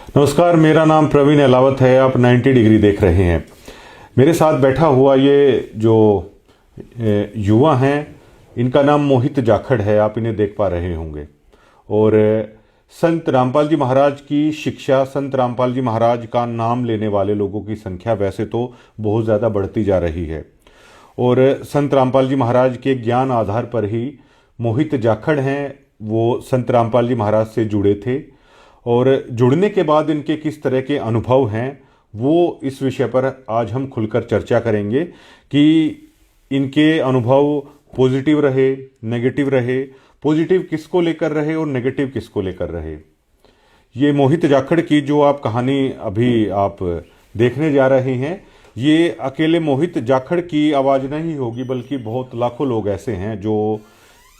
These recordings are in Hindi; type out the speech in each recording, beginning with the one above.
नमस्कार, मेरा नाम प्रवीण अहलावत है। आप 90 डिग्री देख रहे हैं। मेरे साथ बैठा हुआ ये जो युवा हैं, इनका नाम मोहित जाखड़ है। आप इन्हें देख पा रहे होंगे। और संत रामपाल जी महाराज की शिक्षा, संत रामपाल जी महाराज का नाम लेने वाले लोगों की संख्या वैसे तो बहुत ज़्यादा बढ़ती जा रही है। और संत रामपाल जी महाराज के ज्ञान आधार पर ही मोहित जाखड़ हैं, वो संत रामपाल जी महाराज से जुड़े थे। और जुड़ने के बाद इनके किस तरह के अनुभव हैं, वो इस विषय पर आज हम खुलकर चर्चा करेंगे कि इनके अनुभव पॉजिटिव रहे, नेगेटिव रहे, पॉजिटिव किसको लेकर रहे और नेगेटिव किसको लेकर रहे। ये मोहित जाखड़ की जो आप कहानी अभी आप देखने जा रहे हैं, ये अकेले मोहित जाखड़ की आवाज़ नहीं होगी, बल्कि बहुत लाखों लोग ऐसे हैं जो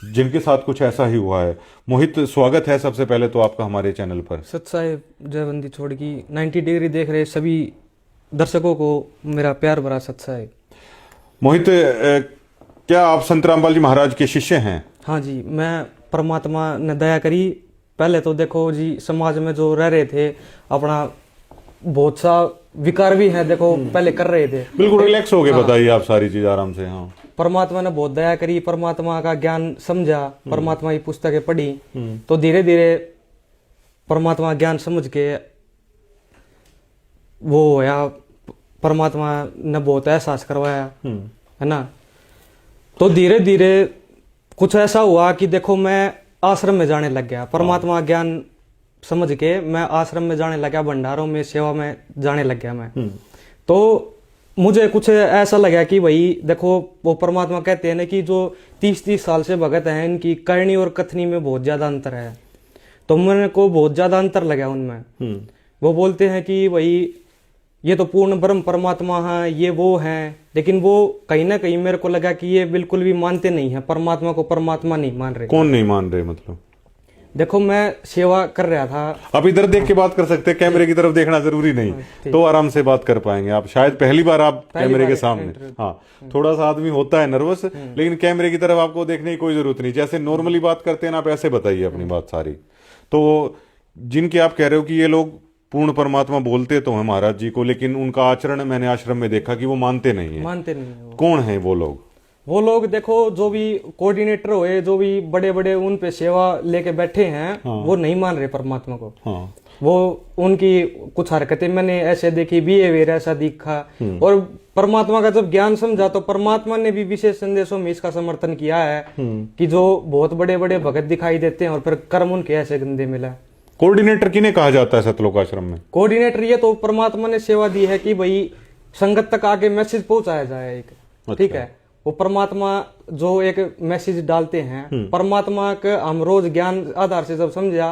जिनके साथ कुछ ऐसा ही हुआ है। मोहित, स्वागत है सबसे पहले तो आपका हमारे चैनल पर। सत साहेब जयबंदी छोड़ की 90 डिग्री देख रहे सभी दर्शकों को मेरा प्यार भरा सत साहेब। मोहित, क्या आप संत रामपाल जी महाराज के शिष्य हैं? हाँ जी, मैं परमात्मा ने दया करी। पहले तो देखो जी, समाज में जो रह रहे थे अपना बहुत सा विकार भी है, देखो पहले कर रहे थे। बिल्कुल रिलैक्स हो गए, बताइए आप सारी चीज आराम से। हाँ, परमात्मा ने बहुत दया करी, परमात्मा का ज्ञान समझा, परमात्मा की पुस्तकें पढ़ी, तो धीरे धीरे परमात्मा ज्ञान समझ के वो होया, परमात्मा ने बहुत एहसास करवाया, है ना। तो धीरे धीरे कुछ ऐसा हुआ कि देखो मैं आश्रम में जाने लग गया। परमात्मा ज्ञान समझ के मैं आश्रम में जाने लगा, भंडारों में सेवा में जाने लग गया मैं। तो मुझे कुछ ऐसा लगा कि भाई देखो, वो परमात्मा कहते हैं ना कि जो 30-30 साल से भगत हैं, इनकी करनी और कथनी में बहुत ज्यादा अंतर है। तो मेरे को बहुत ज्यादा अंतर लगा उनमें। वो बोलते हैं कि भाई ये तो पूर्ण ब्रह्म परमात्मा है, ये वो हैं, लेकिन वो कहीं ना कहीं मेरे को लगा कि ये बिल्कुल भी मानते नहीं है परमात्मा को। परमात्मा नहीं मान रहे। कौन नहीं मान रहे मतलब? देखो मैं सेवा कर रहा था। आप इधर देख के बात कर सकते हैं, कैमरे की तरफ देखना जरूरी नहीं, तो आराम से बात कर पाएंगे आप। शायद पहली बार आप कैमरे के सामने। हाँ, थोड़ा सा आदमी होता है नर्वस, लेकिन कैमरे की तरफ आपको देखने की कोई जरूरत नहीं। जैसे नॉर्मली बात करते हैं ना, आप ऐसे बताइए अपनी बात सारी। तो जिनके आप कह रहे हो कि ये लोग पूर्ण परमात्मा बोलते तो हैं महाराज जी को, लेकिन उनका आचरण मैंने आश्रम में देखा कि वो मानते नहीं है। मानते नहीं है। कौन है वो लोग? वो लोग देखो, जो भी कोऑर्डिनेटर हुए, जो भी बड़े बड़े उन पे सेवा लेके बैठे हैं, वो नहीं मान रहे परमात्मा को। हाँ। वो उनकी कुछ हरकतें मैंने ऐसे देखी, बिहेवियर ऐसा दिखा। और परमात्मा का जब ज्ञान समझा तो परमात्मा ने भी विशेष संदेशों में इसका समर्थन किया है कि जो बहुत बड़े बड़े भगत दिखाई देते हैं और फिर कर्म उनके ऐसे गंदे मिला। कोऑर्डिनेटर किन्हें कहा जाता है सतलोक आश्रम में? कोऑर्डिनेटर ये तो परमात्मा ने सेवा दी है कि भाई संगत तक आगे मैसेज पहुंचाया जाए एक। ठीक है, वो परमात्मा जो एक मैसेज डालते हैं, परमात्मा के हम रोज ज्ञान आधार से जब समझा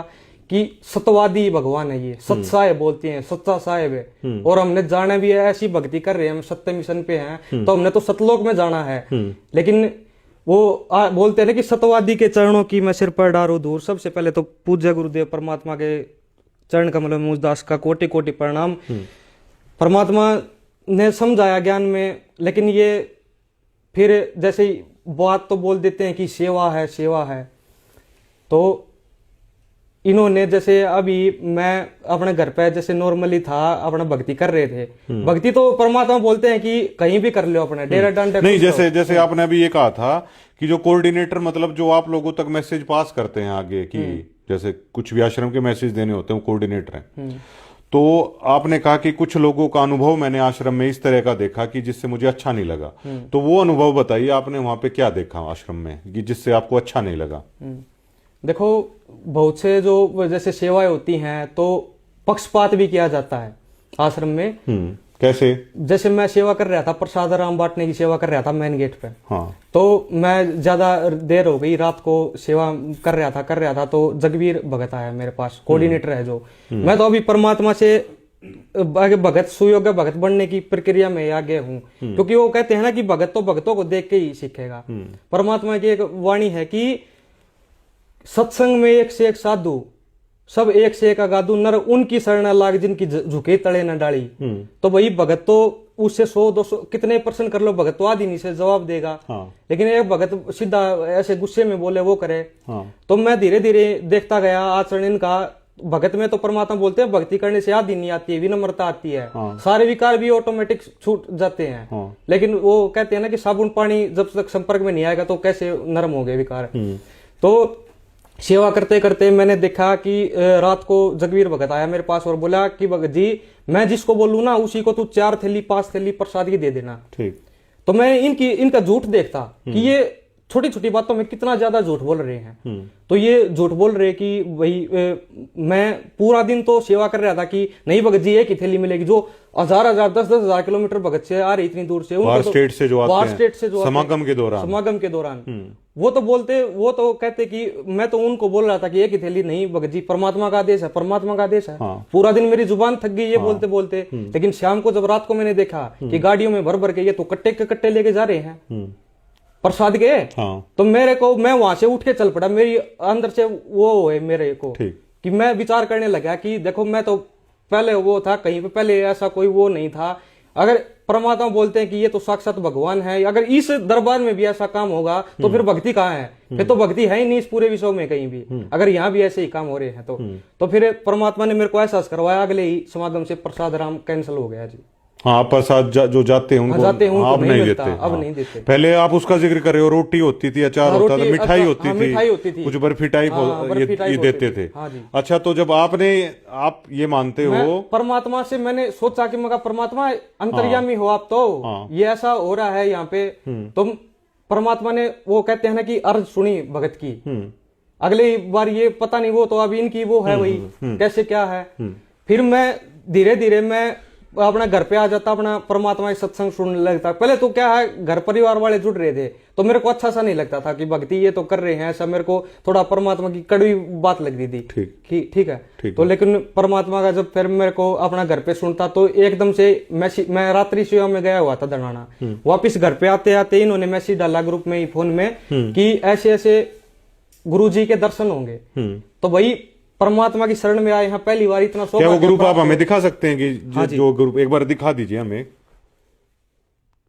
कि सत्यवादी भगवान है, ये सत साहेब बोलते हैं, सच्चा साहेब है। और हमने जाना भी है, ऐसी भक्ति कर रहे हैं, हम सत्य मिशन पे हैं, तो हमने तो सतलोक में जाना है। लेकिन वो बोलते हैं ना कि सत्यवादी के चरणों की मैं सिर पर डारू दूर। सबसे पहले तो पूज्य गुरुदेव परमात्मा के चरण कमल में मुझदास का कोटि कोटि प्रणाम। परमात्मा ने समझाया ज्ञान में, लेकिन ये फिर जैसे बात तो बोल देते हैं कि सेवा है, सेवा है। तो इन्होंने जैसे अभी मैं अपने घर पे जैसे नॉर्मली था, अपना भक्ति कर रहे थे। भक्ति तो परमात्मा बोलते हैं कि कहीं भी कर लो, अपने डेरा डांडा नहीं। जैसे आपने अभी ये कहा था कि जो कोऑर्डिनेटर मतलब जो आप लोगों तक मैसेज पास करते हैं आगे की, जैसे कुछ भी आश्रम के मैसेज देने होते हैं, वो कोऑर्डिनेटर हैं। तो आपने कहा कि कुछ लोगों का अनुभव मैंने आश्रम में इस तरह का देखा कि जिससे मुझे अच्छा नहीं लगा। तो वो अनुभव बताइए, आपने वहां पे क्या देखा आश्रम में कि जिससे आपको अच्छा नहीं लगा? देखो, बहुत से जो जैसे सेवाएं होती हैं तो पक्षपात भी किया जाता है आश्रम में। कैसे? जैसे मैं सेवा कर रहा था, प्रसाद राम बांटने की सेवा कर रहा था मेन गेट पे। हाँ। तो मैं ज्यादा देर हो गई, रात को सेवा कर रहा था तो जगवीर भगत आया मेरे पास, कोऑर्डिनेटर है जो। मैं तो अभी परमात्मा से आगे भगत, सुयोग्य भगत बनने की प्रक्रिया में आगे हूँ, क्योंकि वो कहते हैं ना कि भगत तो भगतों को देख के ही सीखेगा। परमात्मा की एक वाणी है कि सत्संग में एक से एक साधु, सब एक से एक अगाधु, नर उनकी शरण लाग जिनकी झुके तले न डाली। तो वही भगत तो उससे 100-200 कितने % कर लो, भगत तो आदि नहीं से जवाब देगा। लेकिन एक भगत सीधा ऐसे गुस्से में बोले वो करे। तो मैं धीरे धीरे देखता गया आचरण इनका भगत में तो परमात्मा बोलते हैं भक्ति करने से आदि नहीं आती है, विनम्रता आती है, सारे विकार भी ऑटोमेटिक छूट जाते हैं। लेकिन वो कहते हैं ना कि साबुन पानी जब तक संपर्क में नहीं आएगा तो कैसे नरम हो गए विकार। तो सेवा करते करते मैंने देखा कि रात को जगवीर भगत आया मेरे पास और बोला कि भगत जी मैं जिसको बोलूं ना उसी को तू 4 थैली 5 थैली प्रसाद की दे देना। ठीक। तो मैं इनका झूठ देखता कि ये छोटी छोटी बातों में कितना ज्यादा झूठ बोल रहे हैं। तो ये झूठ बोल रहे कि भाई मैं पूरा दिन तो सेवा कर रहा था कि नहीं भगत जी एक ही थैली मिलेगी, जो 1000 10 10,000 किलोमीटर भगत से आ रही इतनी दूर से, बाहर स्टेट से जो आते हैं समागम के दौरान वो तो कहते कि मैं तो उनको बोल रहा था कि एक ही थैली नहीं भगत जी, परमात्मा का आदेश है, परमात्मा का आदेश है। पूरा दिन मेरी जुबान थक गई ये बोलते बोलते। लेकिन शाम को जब रात को मैंने देखा कि गाड़ियों में भर भर के ये तो कट्टे के कट्टे लेके जा रहे हैं प्रसाद के, तो मैं वहां से उठ के चल पड़ा। मेरी अंदर से वो है मेरे को कि मैं विचार करने लगा कि देखो मैं तो पहले वो था कहीं पे, पहले ऐसा कोई वो नहीं था। अगर परमात्मा बोलते हैं कि ये तो साक्षात भगवान है, अगर इस दरबार में भी ऐसा काम होगा तो फिर भक्ति कहाँ है? फिर तो भक्ति है ही नहीं इस पूरे विश्व में कहीं भी, अगर यहाँ भी ऐसे ही काम हो रहे हैं तो फिर परमात्मा ने मेरे को एहसास करवाया। अगले ही समागम से प्रसाद राम कैंसिल हो गया जी। हाँ, प्रसाद जो जाते हैं उनको आप नहीं देते। अब नहीं देते। पहले आप उसका जिक्र कर रहे हो, रोटी होती थी, अचार होता था, मिठाई होती थी, कुछ बर्फी टाइप ये देते थे। अच्छा, तो जब आप ये मानते हो, परमात्मा से मैंने सोचा कि मगर परमात्मा अंतर्यामी हो आप, तो ये ऐसा हो रहा है यहाँ पे, तो परमात्मा ने वो कहते हैं ना कि अर्ज सुनी भगत की। अगली बार ये पता नहीं वो तो अब इनकी वो है वही कैसे क्या है। फिर मैं धीरे धीरे मैं अपना घर पे आ जाता, अपना परमात्मा के सत्संग सुनने लगता। पहले तो क्या है घर परिवार वाले जुड़ रहे थे तो मेरे को अच्छा सा नहीं लगता था कि भक्ति ये तो कर रहे हैं, ऐसा मेरे को थोड़ा परमात्मा की कड़वी बात लगती थी। ठीक है। तो लेकिन परमात्मा का जब फिर मेरे को अपना घर पे सुनता तो एकदम से मैं रात्रि सेवा में गया हुआ था धनाना, वापिस घर पे आते आते इन्होंने मैसेज डाला ग्रुप में ही फोन में कि ऐसे ऐसे गुरु जी के दर्शन होंगे। तो वही परमात्मा की शरण में आए हैं पहली बार। इतना क्या वो ग्रुप आप हमें दिखा सकते हैं कि जो ग्रुप एक बार दिखा दीजिए हमें।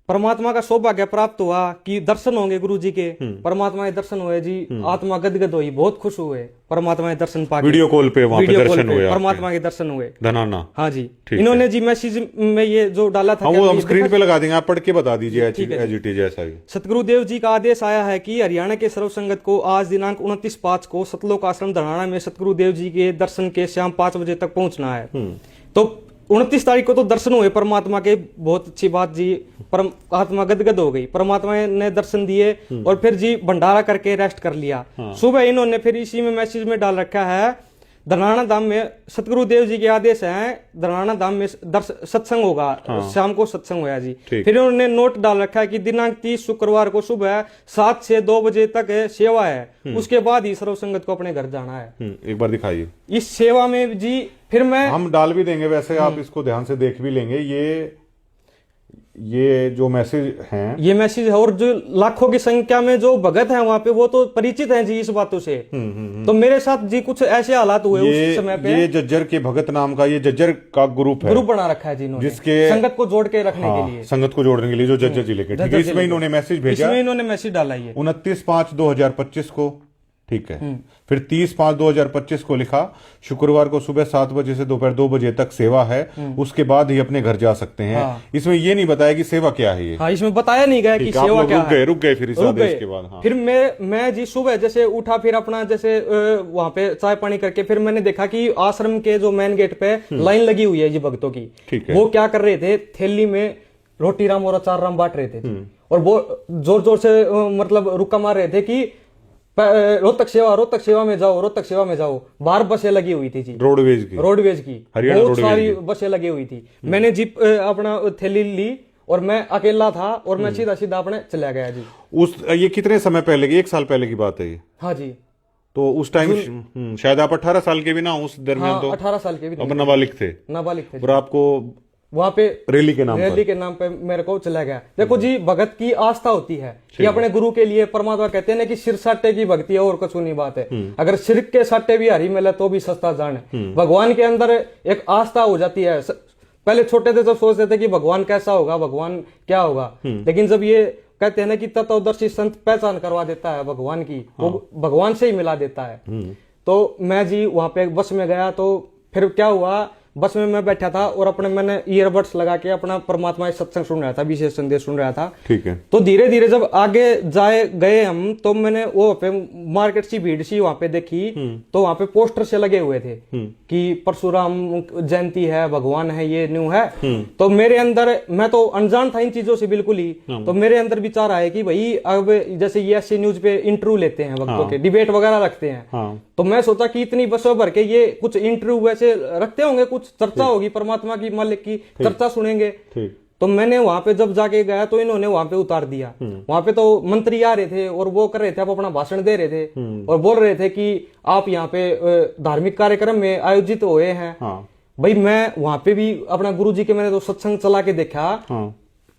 परमात्मा का सौभाग्य प्राप्त हुआ कि दर्शन होंगे गुरु जी के। परमात्मा के दर्शन हुए जी, आत्मा गदगद हुई, बहुत खुश हुए परमात्मा के दर्शन पाके। वीडियो कॉल पे वहां पे दर्शन हुए, परमात्मा के दर्शन हुए धनाना। हाँ जी, इन्होंने जी मैसेज में ये जो डाला था वो हम स्क्रीन पे लगा देंगे, आप पढ़ के बता दीजिए एज इट इज ऐसा ही। सतगुरुदेव जी का आदेश आया है कि हरियाणा के सर्व संगत को आज दिनांक 29/5 को सतलोक आश्रम धनाना में सतगुरुदेव जी के दर्शन के शाम 5 बजे तक पहुंचना है। तो 29 तारीख को तो दर्शन हुए परमात्मा के, बहुत अच्छी बात जी। आत्मा गदगद हो गई, परमात्मा ने दर्शन दिए और फिर जी भंडारा करके रेस्ट कर लिया। सुबह इन्होंने फिर इसी में मैसेज में डाल रखा है धनाना धाम में सतगुरुदेव जी के आदेश हैं, धनाना धाम में सत्संग होगा। शाम को सत्संग होया जी। फिर इन्होंने नोट डाल रखा है कि दिनांक 30 शुक्रवार को सुबह 7 से 2 बजे तक सेवा है, उसके बाद ही सर्व संगत को अपने घर जाना है। एक बार दिखाइए इस सेवा में जी। फिर मैं हम डाल भी देंगे, वैसे आप इसको ध्यान से देख भी लेंगे। ये जो मैसेज हैं, ये मैसेज है, और जो लाखों की संख्या में जो भगत हैं वहां पे वो तो परिचित हैं जी इस बातों से। तो मेरे साथ जी कुछ ऐसे हालात हुए उस समय पे। ये जज्जर के भगत नाम का ये जज्जर का ग्रुप बना रखा है जी इन्होंने, जिसके संगत को जोड़ के रखने के लिए, संगत को जोड़ने के लिए जो जज्जर जिले के, इसमें इन्होंने मैसेज भेजा, इसमें इन्होंने मैसेज डाला है 29/5/2025 को। ठीक है। फिर 30/5/2025 को लिखा शुक्रवार को सुबह 7 बजे से दोपहर 2 बजे तक सेवा है, उसके बाद ही अपने घर जा सकते हैं। इसमें ये नहीं बताया कि सेवा क्या है। ये इसमें बताया नहीं गया कि सेवा क्या है। रुक गए फिर इस आदेश के बाद। फिर मैं जी सुबह जैसे उठा, फिर अपना जैसे वहां पे चाय पानी करके फिर मैंने देखा कि आश्रम के जो मेन गेट पे लाइन लगी हुई है जी भक्तों की। वो क्या कर रहे थे, थैली में रोटी राम और अचार राम बांट रहे थे और वो जोर जोर से मतलब रुक्का मार रहे थे कि रोहतक सेवा में जाओ, रोहतक सेवा में जाओ। बाहर बसें लगी हुई थी जी, रोडवेज की बहुत सारी बसें लगी हुई थी। मैंने जीप अपना थैली ली और मैं अकेला था और मैं सीधा सीधा अपने चला गया जी। ये कितने समय पहले की, 1 साल पहले की बात है ये? हाँ जी। तो उस टाइम शायद आप 18 साल के भी ना उस दरमियान? तो 18 साल के भी अब नाबालिग थे और आपको वहां पे रैली के नाम पे मेरे को चला गया। देखो जी, भगत की आस्था होती है कि अपने गुरु के लिए, परमात्मा कहते हैं ना कि सिर साटे की भक्ति है और कुछ नहीं बात है। अगर सिर के साटे भी हरी मिले तो भी सस्ता जान है। भगवान के अंदर एक आस्था हो जाती है। पहले छोटे थे जब सोचते थे कि भगवान कैसा होगा, भगवान क्या होगा, लेकिन जब ये कहते हैं ना कि तत्वदर्शी संत पहचान करवा देता है भगवान की, वो भगवान से ही मिला देता है। तो मैं जी वहां पे बस में गया, तो फिर क्या हुआ, बस में मैं बैठा था और अपने मैंने ईयरबड्स लगा के अपना परमात्मा सत्संग सुन रहा था, विशेष संदेश सुन रहा था। ठीक है। तो धीरे धीरे जब आगे गए हम, तो मैंने वो पे मार्केट सी भीड़ सी वहां पे देखी, तो वहां पे पोस्टर से लगे हुए थे कि परशुराम जयंती है, भगवान है, ये न्यू है। तो मेरे अंदर, मैं तो अनजान था इन चीजों से बिल्कुल ही, तो मेरे अंदर विचार आए कि भाई अब जैसे ये ऐसे न्यूज पे इंटरव्यू लेते हैं भक्तों के, डिबेट वगैरह रखते हैं, तो मैं सोचा कि इतनी बसों भर के ये कुछ इंटरव्यू वैसे रखते होंगे, कुछ चर्चा होगी परमात्मा की, मालिक की चर्चा सुनेंगे। तो मैंने वहां पे जब जाके गया तो इन्होंने वहां पे उतार दिया। वहां पे तो मंत्री आ रहे थे और वो कर रहे थे, आप अपना भाषण दे रहे थे और बोल रहे थे कि आप यहाँ पे धार्मिक कार्यक्रम में आयोजित हुए हैं। भाई मैं वहां पे भी अपना गुरुजी के मैंने तो सत्संग चला के देखा,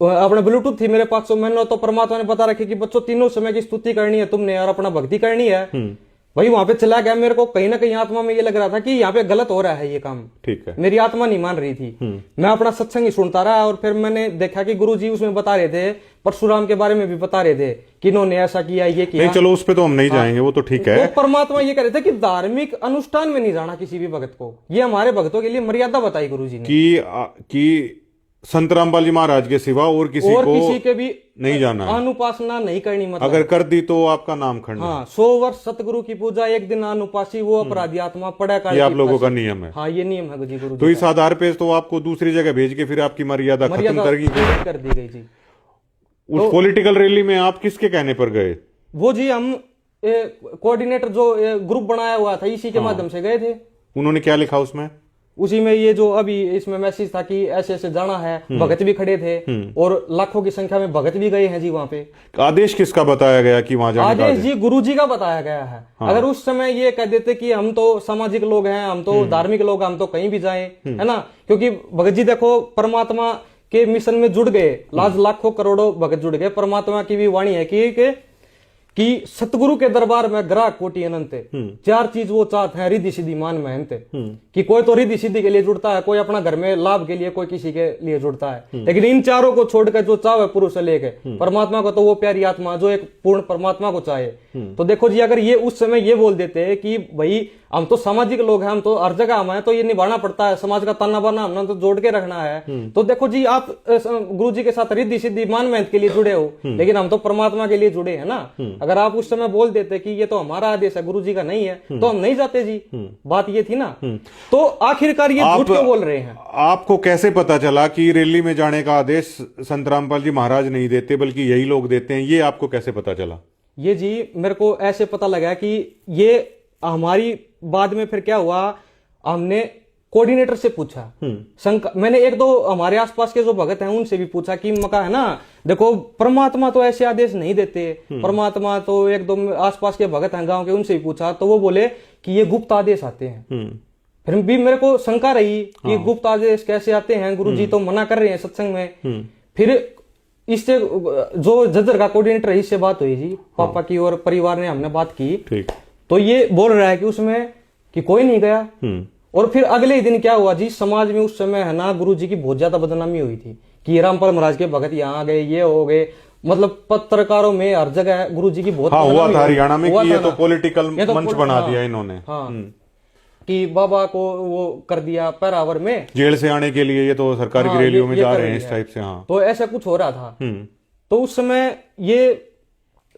अपना ब्लूटूथ थी मेरे पास, तो मैंने तो परमात्मा ने बता रखे कि बच्चों तीनों समय की स्तुति करनी है तुमने और अपना भक्ति करनी है। भाई वहां पे चला गया, मेरे को कहीं ना कहीं आत्मा में ये लग रहा था कि यहाँ पे गलत हो रहा है ये काम। ठीक है। मेरी आत्मा नहीं मान रही थी, मैं अपना सत्संग ही सुनता रहा। और फिर मैंने देखा कि गुरुजी उसमें बता रहे थे, परशुराम के बारे में भी बता रहे थे कि इन्होंने ऐसा किया, ये किया। नहीं चलो उस पे तो हम नहीं जाएंगे, वो तो ठीक है। तो परमात्मा ये कह रहे थे कि धार्मिक अनुष्ठान में नहीं जाना किसी भी भगत को, ये हमारे भक्तों के लिए मर्यादा बताई गुरुजी ने कि संत रामपाल जी महाराज के सिवा और किसी के भी नहीं जाना है, अनुपासना नहीं करनी। मतलब अगर कर दी तो आपका नाम खंड। हाँ, 100 वर्ष सतगुरु की पूजा, एक दिन अनुपासी, वो अपराधी आत्मा पड़ा कर। ये आप लोगों का नियम है। हाँ, ये नियम है जी गुरु। तो इस आधार पे तो आपको दूसरी जगह भेज के फिर आपकी मर्यादा खत्म कर दी गई जी। उस पॉलिटिकल रैली में आप किसके कहने पर गए? वो जी हम कोऑर्डिनेटर जो ग्रुप बनाया हुआ था, इसी के माध्यम से गए थे। उन्होंने क्या लिखा उसमें? उसी में ये जो अभी इसमें मैसेज था कि ऐसे ऐसे जाना है, भगत भी खड़े थे और लाखों की संख्या में भगत भी गए हैं जी वहां पे। आदेश किसका बताया गया कि वहां जाने का? आदेश जी गुरुजी का बताया गया है। अगर उस समय ये कह देते कि हम तो सामाजिक लोग हैं, हम तो धार्मिक लोग, हम तो कहीं भी जाएं, है ना, क्योंकि भगत जी देखो परमात्मा के मिशन में जुड़ गए, लाखों करोड़ों भगत जुड़ गए। परमात्मा की भी वाणी है कि सतगुरु के दरबार में ग्राहक कोटि अनंत, 4 चीज वो चाहते हैं, रिद्धि सिद्धि मान महंत। कि कोई तो रिद्धि सिद्धि के लिए जुड़ता है, कोई अपना घर में लाभ के लिए, कोई किसी के लिए जुड़ता है, लेकिन इन चारों को छोड़कर जो चाहे पुरुष से लेके परमात्मा को, तो वो प्यारी आत्मा जो एक पूर्ण परमात्मा को चाहे। तो देखो जी, अगर ये उस समय ये बोल देते कि भाई हम तो सामाजिक लोग हैं, हम तो हर जगह हम हैं, तो ये निभाना पड़ता है, समाज का ताना बाना हमने तो जोड़ के रखना है। तो देखो जी, आप गुरु जी के साथ रिद्धि सिद्धि मान मेहनत के लिए जुड़े हो, लेकिन हम तो परमात्मा के लिए जुड़े हैं ना। अगर आप उस समय बोल देते कि ये तो हमारा आदेश है, गुरु जी का नहीं है, तो हम नहीं जाते जी। बात ये थी ना। तो आखिरकार ये झूठ क्यों बोल रहे हैं? आपको कैसे पता चला कि रैली में जाने का आदेश संत रामपाल जी महाराज नहीं देते बल्कि यही लोग देते हैं? ये आपको कैसे पता चला? ये जी मेरे को ऐसे पता लगा कि ये हमारी बाद में फिर क्या हुआ, हमने कोऑर्डिनेटर से पूछा, मैंने 1-2 हमारे आसपास के जो भगत हैं उनसे भी पूछा कि मका है ना, देखो परमात्मा तो ऐसे आदेश नहीं देते, परमात्मा तो 1-2 आसपास के भगत हैं गांव के, उनसे भी पूछा, तो वो बोले कि ये गुप्त आदेश आते हैं। फिर भी मेरे को शंका रही कि गुप्त आदेश कैसे आते हैं, गुरुजी तो मना कर रहे हैं सत्संग में। फिर इससे जो जजर का कोऑर्डिनेटर है, इससे बात हुई जी, पापा की और परिवार ने हमने बात की, तो ये बोल रहा है कि उसमें कि कोई नहीं गया। और फिर अगले ही दिन क्या हुआ जी, समाज में उस समय है ना गुरुजी की बहुत ज्यादा बदनामी हुई थी कि रामपाल महाराज के भगत यहाँ आ गए, ये हो गए, मतलब पत्रकारों में हर जगह गुरुजी की बहुत हुआ था हरियाणा में कि ये तो पॉलिटिकल मंच बना दिया इन्होंने। हाँ, कि बाबा को वो कर दिया पैरावर में, जेल से आने के लिए ये तो सरकारी रैलियों में जा रहे हैं इस टाइप से। हाँ, तो ऐसा कुछ हो रहा था। तो उस समय ये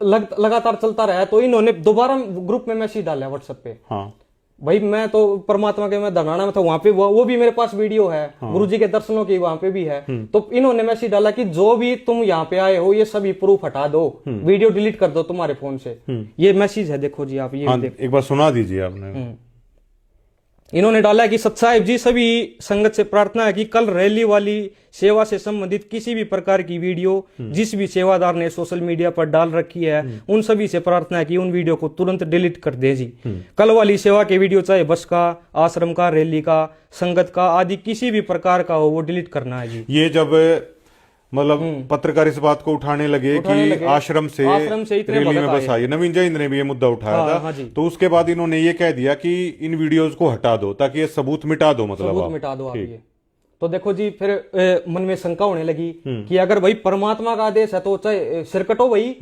लगातार चलता रहा, तो इन्होंने दोबारा ग्रुप में मैसेज डाला व्हाट्सएप पे। हाँ, भाई मैं तो परमात्मा के, मैं धनाना में था, वहां पे वो भी मेरे पास वीडियो है। हाँ, गुरुजी के दर्शनों की वहां पे भी है। तो इन्होंने मैसेज डाला कि जो भी तुम यहाँ पे आए हो ये सभी प्रूफ हटा दो, वीडियो डिलीट कर दो तुम्हारे फोन से। ये मैसेज है, देखो जी आप, ये हाँ, एक बार सुना दीजिए आपने। इन्होंने डाला कि सत्साहिब जी, सभी संगत से प्रार्थना है कि कल रैली वाली सेवा से संबंधित किसी भी प्रकार की वीडियो जिस भी सेवादार ने सोशल मीडिया पर डाल रखी है, उन सभी से प्रार्थना है कि उन वीडियो को तुरंत डिलीट कर दें जी। कल वाली सेवा के वीडियो चाहे बस का, आश्रम का, रैली का, संगत का आदि किसी भी प्रकार का हो, वो डिलीट करना है जी। ये जब मतलब पत्रकार इस बात को उठाने लगे कि आश्रम से रैली में बस आई, नवीन जैन ने भी ये मुद्दा उठाया था। हाँ, तो उसके बाद इन्होंने ये कह दिया कि इन वीडियोस को हटा दो ताकि ये सबूत मिटा दो, मतलब मिटा दो आप। तो देखो जी फिर मन में शंका होने लगी कि अगर भाई परमात्मा का आदेश है तो चाहे सिर कटो भाई,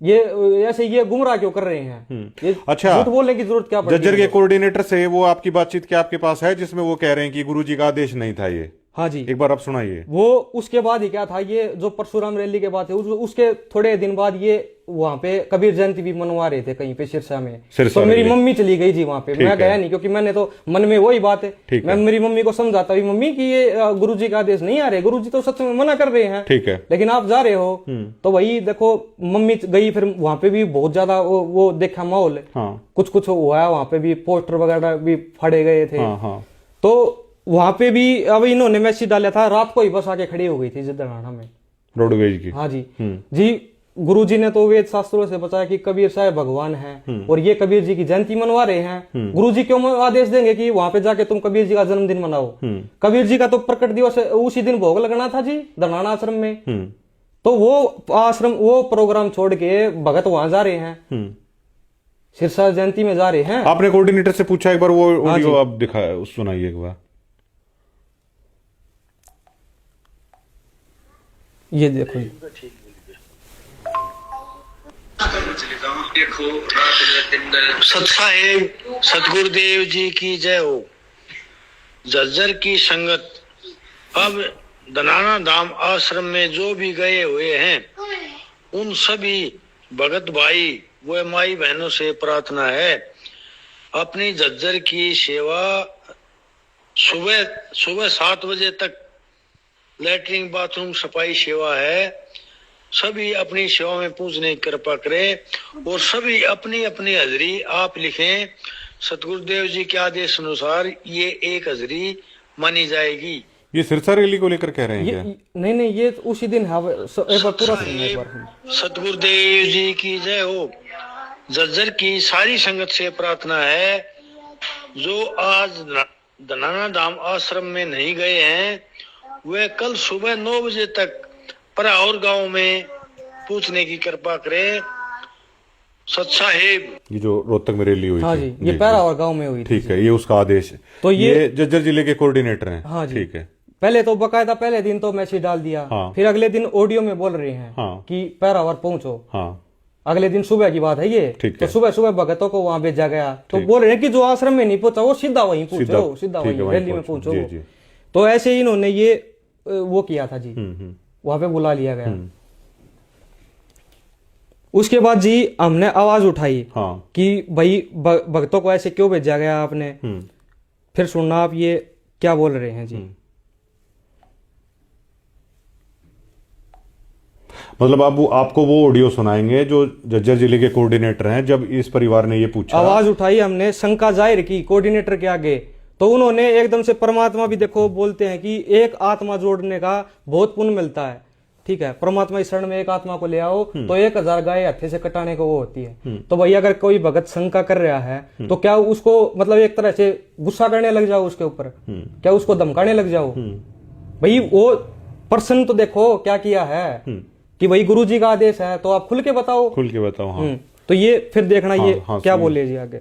ये ऐसे ये गुमराह क्यों कर रहे हैं, ये अच्छा, झूठ बोलने की जरूरत क्या पड़ती जज्जर के कोऑर्डिनेटर से वो आपकी बातचीत क्या आपके पास है जिसमें वो कह रहे हैं कि गुरुजी का आदेश नहीं था ये? हाँ जी, एक बार आप सुनाइए। वो उसके बाद ही क्या था, ये जो परशुराम रैली के बाद है उसके थोड़े दिन बाद ये वहां पे कबीर जयंती भी मनवा रहे थे कहीं पे सिरसा में। तो मेरी मम्मी चली गई जी वहां पे, मैं गया नहीं क्योंकि मैंने तो मन में वही बात है, मैं मेरी मम्मी को समझाता हुई मम्मी कि ये गुरुजी का आदेश नहीं आ रहे, गुरुजी तो सच में मना कर रहे हैं, ठीक है, लेकिन आप जा रहे हो। तो वही देखो मम्मी गई, फिर वहां पे भी बहुत ज्यादा वो देखा माहौल, कुछ कुछ हुआ है वहां पे भी, पोस्टर वगैरह भी फाड़े गए थे। तो वहां पे भी अब इन्होंने मैसेज डाला था, रात को ही बस आके खड़ी हो गई थी जदराना में रोडवेज की। हाँ जी जी, गुरुजी ने तो वेद शास्त्रों से बताया कि कबीर साहब भगवान हैं और ये कबीर जी की जयंती मनवा रहे हैं। गुरुजी क्यों आदेश देंगे कि वहां पे जाके तुम कबीर जी का जन्मदिन मनाओ? कबीर जी का तो प्रकट दिवस उसी दिन भोग लगना था जी दरनाना आश्रम में। तो वो आश्रम वो प्रोग्राम छोड़ के भगत वहां जा रहे हैं, सिरसा जयंती में जा रहे हैं। आपने कोऑर्डिनेटर से पूछा एक बार, वो ऑडियो आप दिखा सुनाइए एक बार। ये देखो सतसाहेब सतगुरुदेव जी की जय हो। जज्जर की संगत अब दनाना धाम आश्रम में जो भी गए हुए हैं उन सभी भगत भाई व माई बहनों से प्रार्थना है, अपनी जज्जर की सेवा सुबह 7 बजे तक लैट्रिन बाथरूम सफाई सेवा है, सभी अपनी सेवा में पूजने की कृपा करें और सभी अपनी अपनी हाजरी आप लिखें। सतगुरुदेव जी के आदेश अनुसार ये एक हाजरी मानी जाएगी। ये सिरसा रैली को लेकर कह रहे हैं क्या? नहीं ये उसी दिन एक बार पूरा सतगुरुदेव जी की जय हो। जज्जर की सारी संगत से प्रार्थना है, जो आज दनाना धाम आश्रम में नहीं गए हैं वे कल सुबह 9 बजे तक पराौर गांव में पूछने की कृपा करें। सतसाहेब ये जो रोहतक में रैली हुई हाँ थी, जी, ये पराौर गांव में हुई थी। ठीक है, ये उसका आदेश है। तो ये जज्जर जिले के कोऑर्डिनेटर हैं। हाँ जी, ठीक है। पहले तो बकायदा पहले दिन तो मैसेज डाल दिया, फिर अगले दिन ऑडियो में बोल रहे हैं कि पैरावर पहुंचो। अगले दिन सुबह की बात है ये, तो सुबह सुबह भगतों को वहां भेजा गया, तो बोल रहे हैं कि जो आश्रम में नहीं पहुंचा वो सीधा वहीं पहुंचो, सीधा वहीं रैली में पहुंचो। तो ऐसे ही इन्होंने ये वो किया था जी, वहां पे बुला लिया गया। उसके बाद जी हमने आवाज उठाई कि भाई भक्तों को ऐसे क्यों भेजा गया आपने। फिर सुनना आप ये क्या बोल रहे हैं जी। मतलब आपको वो ऑडियो सुनाएंगे जो जज्जर जिले के कोऑर्डिनेटर हैं, जब इस परिवार ने ये पूछा, आवाज उठाई हमने, शंका जाहिर की कोऑर्डिनेटर के आगे, तो उन्होंने एकदम से परमात्मा भी देखो बोलते हैं कि एक आत्मा जोड़ने का बहुत पुण्य मिलता है। ठीक है, परमात्मा इस शरण में एक आत्मा को ले आओ तो 1000 गाय हत्थे से कटाने को वो होती है। तो भाई अगर कोई भगत शंका कर रहा है तो क्या उसको मतलब एक तरह से गुस्सा करने लग जाओ उसके ऊपर, क्या उसको धमकाने लग जाओ? भाई वो पर्सन तो देखो क्या किया है कि भाई गुरुजी का आदेश है तो आप खुल के बताओ। तो ये फिर देखना ये क्या बोले जी आगे।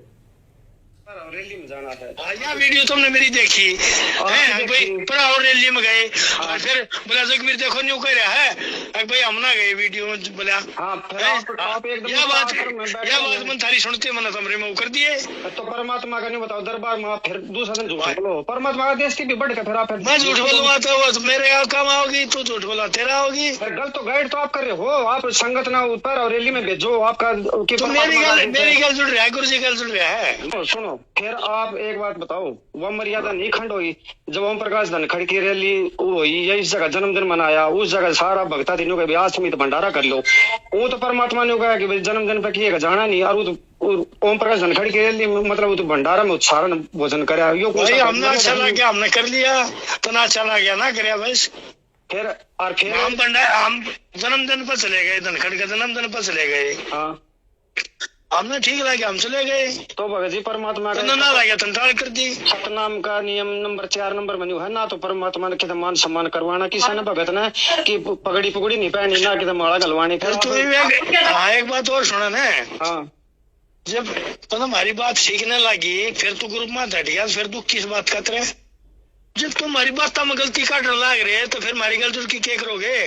रैली में जाना था। यह वीडियो तुमने मेरी देखी है भाई, पराौर रैली में गए और फिर बोला जगवीर देखो न्यू कह रहा है भाई हम ना गए वीडियो में बोला यह बात मन थारी सुनते मन हमरे में कर दिए। तो परमात्मा का नहीं बताओ दरबार में फिर दूसरा दिन झूठ बोलो, परमात्मा का देश की भी बढ़ के फिर आप मैं झूठ बोलूंगा तो वो मेरे काम आओगी, तू झूठ बोला तेरा होगी। गलत तो गाइड तो आप कर रहे हो, आप संगत ना ऊपर और रैली में भेजो आपका तो मेरी गल जुड़ रहा है, गुरु जी गल जुड़ रहा है। सुनो फिर आप एक बात बताओ, वह मर्यादा नहीं खंड हुई जब ओम प्रकाश धनखड़ की रैली हुई या इस जगह जन्मदिन मनाया, उस जगह सारा भक्ता दिनों के ब्याह समित भंडारा कर लो, वो तो परमात्मा ने कहा कि जन्मदिन पे किएगा जाना नहीं, और वो तो ओम प्रकाश धनखड़ की रैली मतलब वो तो भंडारा में उच्चारण भोजन कराया। हमने अच्छा लगा हमने कर लिया तो ना चला गया ना कराया बस। फिर हम भंडारा हम जन्मदिन पर चले गए, धनखड़ के जन्मदिन पर चले गए। हाँ हमने ठीक लगा हम चले गए, तो भगत जी परमात्मा का ना लगा तंताल कर दी। सतनाम का नियम नंबर 4 नंबर में है ना, तो परमात्मा ने कितना मान सम्मान करवाना, किसी ने भगत ने कि पगड़ी पगड़ी नहीं पहनी ना कि माला गलवानी। फिर तू एक बात और सुना ना, हाँ जब तो हमारी बात सीखने लगी फिर तू ग्रुप में हट गया, फिर तू किस बात का तरह जब तुम्हारी बात में गलती काटने लाग रहे है तो फिर हमारी गलती की क्या करोगे?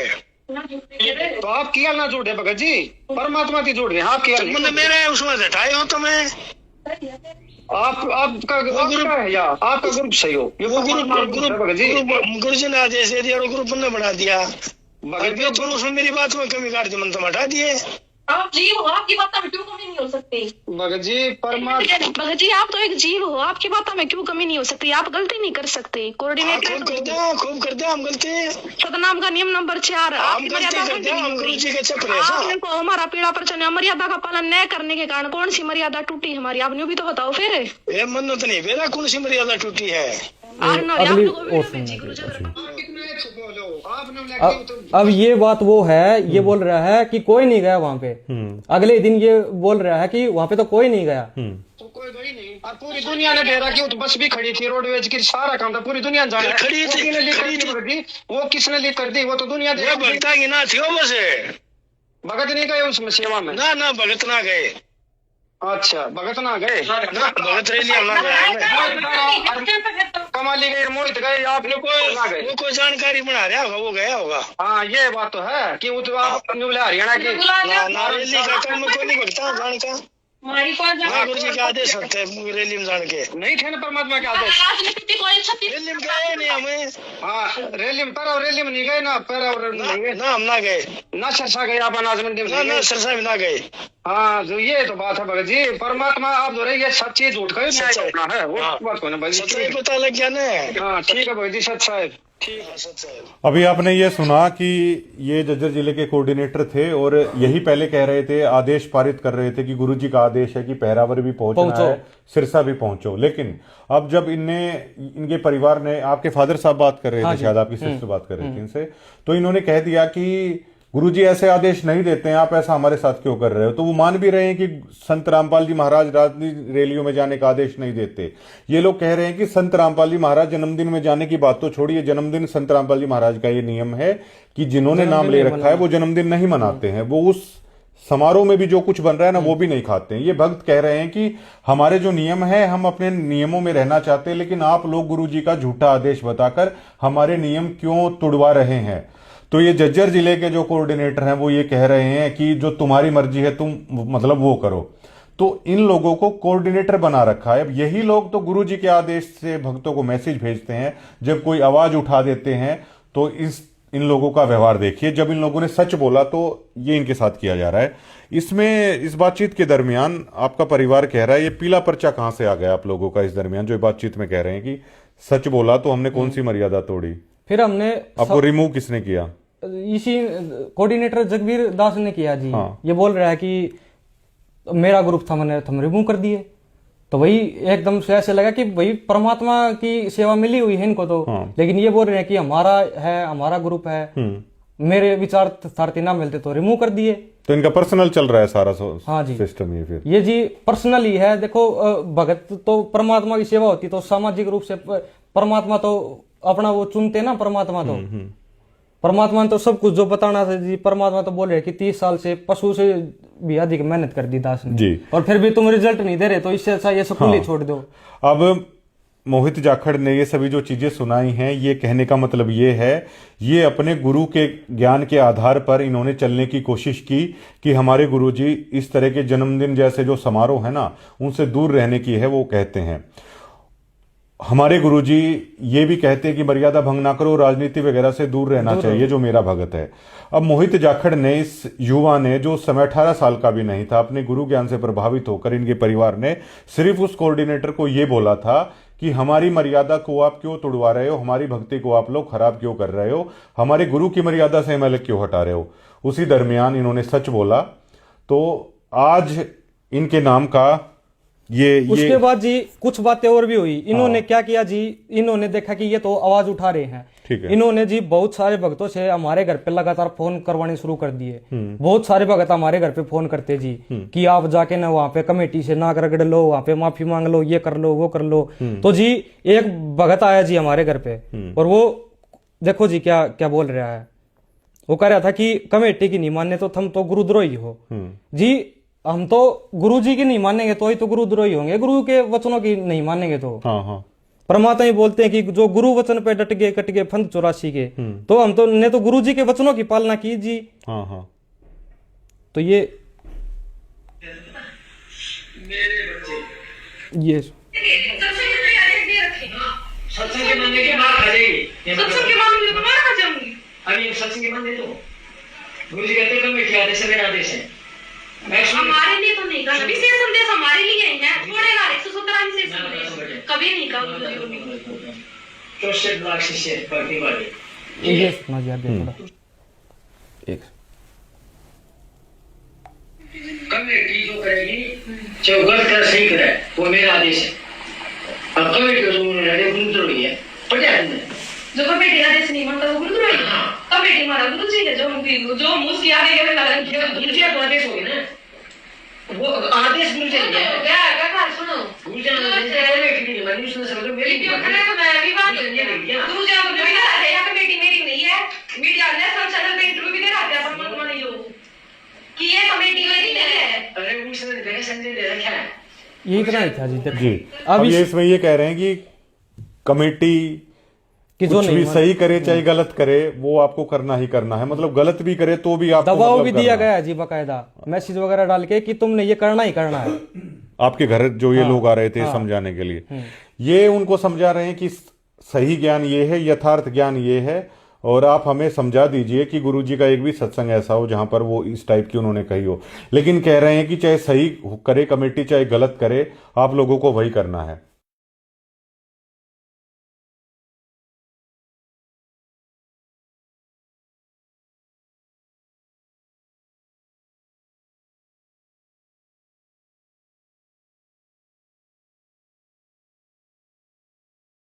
तो आप किया ना झूठ है भगत जी, परमात्मा की झूठ है आप किया नहीं। मतलब मेरे उसमें हटाए हो तुम्हें, आपका ग्रुप है या आपका ग्रुप सही हो, ये वो भगत जी गुरु जी ने आदेश दे दिया और ग्रुप ने बना दिया। भगत जी तुम उसमें मेरी बात में कमी काट दी, मन तुम हटा दिए। आप जीव हो, आपकी बातों में क्यों कमी नहीं हो सकती? भगत जी परमात्मा भगत जी आप तो एक जीव हो, आपकी बातों में क्यों कमी नहीं हो सकती? आप गलती नहीं कर सकते। कोऑर्डिनेटर खूब करते हैं हम गलती। सतनाम का नियम नंबर 4 हम गलती करते हैं, हम गुरु जी के चक्कर है ऐसा। आपने को हमारा पीड़ा प्रचन मर्यादा का पालन न करने के कारण कौन सी मर्यादा टूटी हमारी? आपने भी तो बताओ फिर। ये मन्नत नहीं मेरा कौन सी मर्यादा टूटी है? अगली और अब ये बात वो है, ये बोल रहा है कि कोई नहीं गया वहां पे। अगले दिन ये बोल रहा है कि वहां पे तो कोई नहीं गया। तो कोई गई नहीं और पूरी दुनिया ने डेरा की, तो बस भी खड़ी थी, रोडवेज की सारा काम था, पूरी दुनिया जाने खड़ी थी, वो किसने लीक कर दी? वो तो दुनिया वो भगता की ना थी बस। भगत नहीं गए उसमें सेवा में? ना भगत ना गए। अच्छा भगत ना गए, ना भगत रैली हम ना गए। कमाली गए, मोहित गए, आप वो कोई जानकारी बना रहा होगा, वो गया होगा। हाँ ये बात तो है कि वो तो आप हरियाणा की ना रैली का काम में कोई नहीं भगता जान का। ना गुरु जी के आदेश होते हैं रैली में जान के। नहीं थे ना परमात्मा के आदेश। रैली में गए नहीं हमें। हाँ रैली में पर रैली में नहीं गए ना, पर नहीं गए ना हम ना गए, ना सरसा गए, आप अनाज मंडी में ना सरसा में ना गए। हाँ जो ये तो बात है भगत जी, परमात्मा आप जो रहे ये सच्ची झूठ का अपना है, वो बात को ना भाई सच्चाई पता लग गया ना। हाँ ठीक है भगत जी, सच साहब ठीक है सच है। अभी आपने ये सुना कि ये झज्जर जिले के कोऑर्डिनेटर थे और यही पहले कह रहे थे, आदेश पारित कर रहे थे कि गुरुजी का आदेश है कि पहरावर भी पहुंचना है, सिरसा भी पहुंचो। लेकिन अब जब इनके परिवार ने, आपके फादर साहब बात कर रहे थे, शायद आपकी सिस्टर बात कर रही थी इनसे, तो इन्होंने कह दिया कि गुरुजी ऐसे आदेश नहीं देते हैं, आप ऐसा हमारे साथ क्यों कर रहे हो? तो वो मान भी रहे हैं कि संत रामपाल जी महाराज राजनीति रैलियों में जाने का आदेश नहीं देते। ये लोग कह रहे हैं कि संत रामपाल जी महाराज जन्मदिन में जाने की बात तो छोड़िए, जन्मदिन संत रामपाल जी महाराज का ये नियम है कि जिन्होंने नाम ले रखा है वो जन्मदिन नहीं मनाते हैं, वो उस समारोह में भी जो कुछ बन रहा है ना वो भी नहीं खाते हैं। ये भक्त कह रहे हैं कि हमारे जो नियम है, हम अपने नियमों में रहना चाहते हैं, लेकिन आप लोग गुरुजी का झूठा आदेश बताकर हमारे नियम क्यों तोड़वा रहे हैं? तो ये झज्जर जिले के जो कोऑर्डिनेटर हैं वो ये कह रहे हैं कि जो तुम्हारी मर्जी है तुम मतलब वो करो। तो इन लोगों को कोऑर्डिनेटर बना रखा है। अब यही लोग तो गुरुजी के आदेश से भक्तों को मैसेज भेजते हैं, जब कोई आवाज उठा देते हैं तो इन लोगों का व्यवहार देखिए। जब इन लोगों ने सच बोला तो ये इनके साथ किया जा रहा है। इसमें इस बातचीत के दरमियान आपका परिवार कह रहा है, ये पीला पर्चा कहां से आ गया आप लोगों का? इस दरमियान जो बातचीत में कह रहे हैं कि सच बोला तो हमने कौन सी मर्यादा तोड़ी, फिर हमने आपको रिमूव किसने किया? इसी कोऑर्डिनेटर जगबीर दास ने किया जी। हाँ। ये बोल रहा है कि मेरा ग्रुप था, मैंने तुम रिमूव कर दिए। तो वही एकदम से ऐसे लगा कि भाई परमात्मा की सेवा मिली हुई है इनको तो। हाँ। लेकिन ये बोल रहे हैं कि हमारा है, हमारा ग्रुप है, मेरे विचार सारथी ना मिलते तो रिमूव कर दिए। तो इनका पर्सनल चल रहा है सारा हाँ जी सिस्टम ये? फिर ये जी पर्सनल ही है। देखो भगत तो परमात्मा की सेवा होती तो सामाजिक रूप से परमात्मा तो अपना वो चुनते ना। परमात्मा ने तो सब कुछ जो बताना था जी, परमात्मा तो बोल रहे कि 30 साल से पशु से भी अधिक मेहनत कर दी दास ने जी, और फिर भी तुम रिजल्ट नहीं दे रहे, तो इससे अच्छा ये स्कूल ही छोड़ दो। अब मोहित जाखड़ ने ये सभी जो चीजें सुनाई हैं, ये कहने का मतलब ये है, ये अपने गुरु के ज्ञान के आधार पर इन्होंने चलने की कोशिश की कि हमारे गुरुजी इस तरह के जन्मदिन जैसे जो समारोह है ना उनसे दूर रहने की है। वो कहते हैं, हमारे गुरुजी ये भी कहते हैं कि मर्यादा भंग ना करो, राजनीति वगैरह से दूर रहना चाहिए, जो मेरा भगत है। अब मोहित जाखड़ ने, इस युवा ने जो समय 18 साल का भी नहीं था, अपने गुरु ज्ञान से प्रभावित होकर इनके परिवार ने सिर्फ उस कोऑर्डिनेटर को ये बोला था कि हमारी मर्यादा को आप क्यों तोड़वा रहे हो, हमारी भक्ति को आप लोग खराब क्यों कर रहे हो, हमारे गुरु की मर्यादा से अलग क्यों हटा रहे हो। उसी दरमियान इन्होंने सच बोला, तो आज इनके नाम का उसके बाद जी कुछ बातें और भी हुई। इन्होंने क्या किया जी, इन्होंने देखा कि ये तो आवाज उठा रहे हैं, ठीक है। इन्होंने जी बहुत सारे भक्तों से हमारे घर पे लगातार फोन करवाने शुरू कर दिए। बहुत सारे भक्त हमारे घर पे फोन करते जी कि आप जाके ना वहाँ पे कमेटी से नाक रगड़ लो, वहाँ पे माफी मांग लो, ये कर लो, वो कर लो। तो जी एक भगत आया जी हमारे घर पे, और वो देखो जी क्या क्या बोल रहा है। वो कह रहा था कि कमेटी की नहीं मानने तो तुम तो गुरुद्रोही हो। जी हम तो गुरु जी की नहीं मानेंगे तो ही तो गुरुद्रोही होंगे, गुरु के वचनों की नहीं मानेंगे तो। हाँ हाँ। परमात्मा ही बोलते हैं कि जो गुरु वचन पे डट गए कट गए फंद 84 के। तो हम तो ने तो गुरु जी के वचनों की पालना की जी। हाँ हाँ। तो ये सत्संग के मानने की मार खा जाएगी। सत्संग के मामले में मार खा जाऊंगी। अभी सत्संग के मानने तो गुरु जी कहते कमेटी आदेश है, मेरा आदेश है। हमारे लिए तो नहीं कहा, विशेष संदेश हमारे लिए ही है। छोड़ेगा 117 विशेष संदेश कभी नहीं कहा गुरु जी ने। 64 लाख शिष्य भक्ति वाले ये सुना दिया थोड़ा एक कमेटी जो करेगी चाहे गलत करे सही करे वो मेरा आदेश है। अब कमेटी जो उन्होंने गुरुद्रोही है पढ़ा है जो कमेटी आदेश नहीं मानता वो गुरुद्रोही है। कमेटी हमारा गुरु जी है जो मुझसे आगे गए गुरु जी का आदेश हो गया ना, वो आदेश गुरु जी ने क्या सुनो गुरु जी ने कमेटी नहीं मानी, उसने समझो मेरी तो मैं भी बात गुरु जी को भी है या कमेटी मेरी नहीं है। मीडिया ने सब चैनल पे इंटरव्यू भी दे रहा है परमात्मा ने जो कि ये कमेटी मेरी नहीं है। अरे उसने देखा संजय दे रखा है ये इतना ही था जी। जी अब ये इसमें ये कह रहे हैं कि कमेटी कि जो कुछ नहीं भी सही करे चाहे गलत करे वो आपको करना ही करना है, मतलब गलत भी करे तो भी आपको दबाव मतलब भी दिया करना गया है जी बकायदा मैसेज वगैरह डाल के कि तुमने ये करना ही करना है। आपके घर जो ये लोग आ रहे थे समझाने के लिए, ये उनको समझा रहे हैं कि सही ज्ञान ये है, यथार्थ ज्ञान ये है, और आप हमें समझा दीजिए कि गुरुजी का एक भी सत्संग ऐसा हो जहां पर वो इस टाइप की उन्होंने कही हो। लेकिन कह रहे हैं कि चाहे सही करे कमेटी चाहे गलत करे आप लोगों को वही करना है।